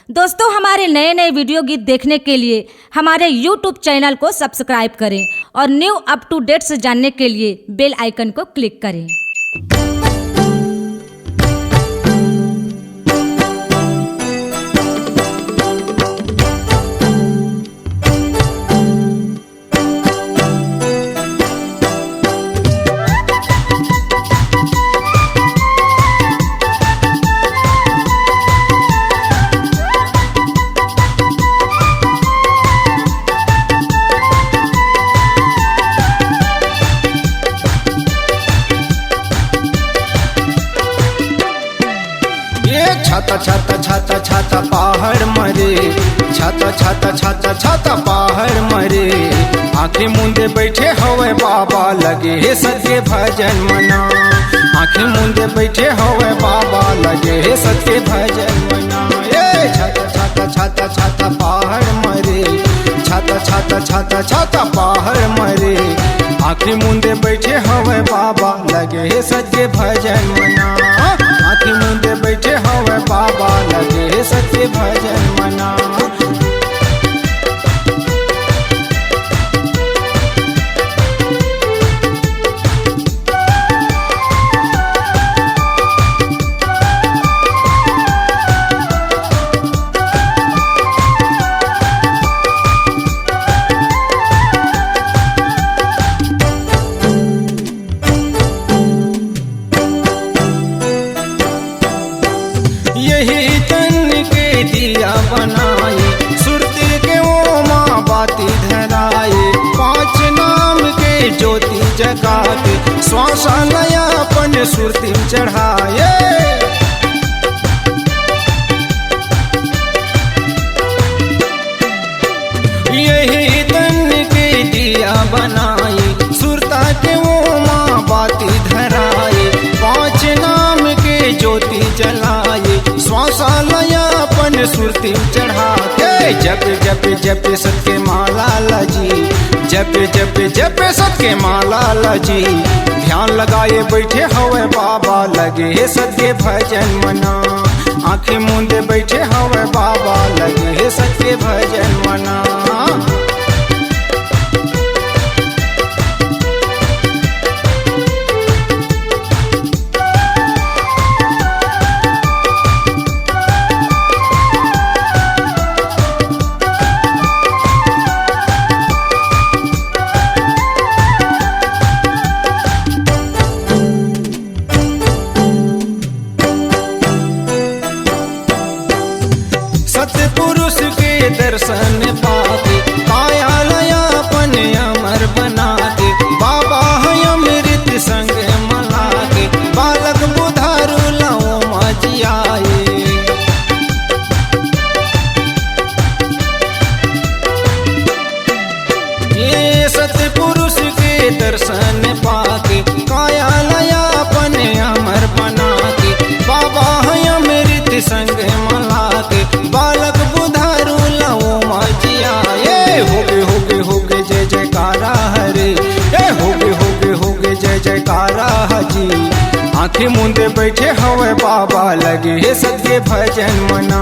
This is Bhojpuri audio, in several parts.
दोस्तों, हमारे नए नए वीडियो गीत देखने के लिए हमारे YouTube चैनल को सब्सक्राइब करें और न्यू अप टू डेट्स जानने के लिए बेल आइकन को क्लिक करें। छाता छाता छाता छाता पहाड़ मरे, छाता छाता छाता छाता पहाड़ मरे। आंखें मूंदे बैठे हवे बाबा लगे हे सत्य भजन मना। आंखें मूंदे बैठे हवे बाबा लगे हे सत्य भजन मना। ये छाता छाता छाता छाता पहाड़ मरे, छाता छाता छाता छाता पहाड़ मरे। आंखें मूंदे बैठे हवे बाबा लगे हे सत्य भजन मना। आंखें मूंदे बैठे हवे बाबा लगे हे सत्य भजन मना। यही तन के दिया बनाई, सुरती के वो माँ बाती धराए। 5 नाम के ज्योति जगा के श्वासा नयापन सुरती चढ़ाए। यही तन के दिया बनाई, सुरता के वो माँ बाती धराए। 5 नाम के ज्योति जलाए, श्वासा नयापन सुरती चढ़ा के। जप जप जप सत्य माला लजी, जप जप जप सत्य माला लजी। ध्यान लगाए बैठे हवे बाबा लगे हे सत्य भजन मना। आंखें मूंदे बैठे हवे बाबा लगे हे सत्य भजन मना। सतपुरुष के दर्शन पाके काया नयापन अमर बना के। बाबा है अमृत संग मला के, बालक बुधारू लाओ मजियाए। ये सतपुरुष के दर्शन पाके काया नयापन अमर बना के। बाबा है अमृत संग मला के, बालक बुधारू लाओ मजिया। ये होगे होगे होगे जय जयकारा हरे, ये होगे होगे होगे जय जयकारा हजी। आंखें मूंदे बैठे हवे बाबा लगे हे सत्य भजन मना।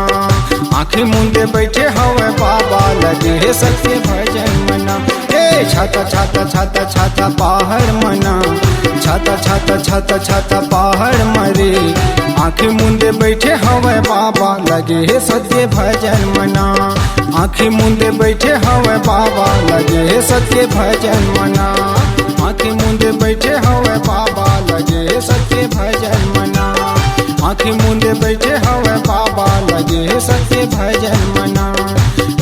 आंखें मूंदे बैठे हवे बाबा लगे हे सत्य भजन मना। ए छाता छाता छाता छाता पहाड़ मना, छाता छाता छाता छाता पहाड़ मरे। आंखें मूंदे बैठे हवे बाबा लगे हे सत्य भजन मना। आंखें मूंदे बैठे हवे बाबा लगे हे सत्य भजन मना। आंखें मूंदे बैठे हवे बाबा लगे हे सत्य भजन मना। आंखें मूंदे बैठे हवे बाबा लगे हे सत्य भजन मना।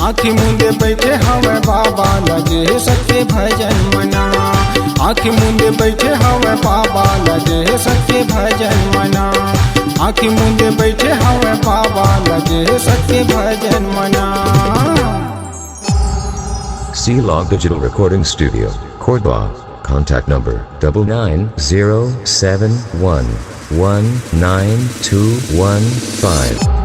आंखें मूंदे बैठे हवे बाबा लगे हे सत्य भजन मना। आंखें मूंदे बैठे हवे बाबा लगे हे सत्य भजन मना। आंखें मूंदे बैठे हवे बाबा लगे हे सत्य भजन मना। C-Log Digital Recording Studio, Cordoba. Contact number 9907119215.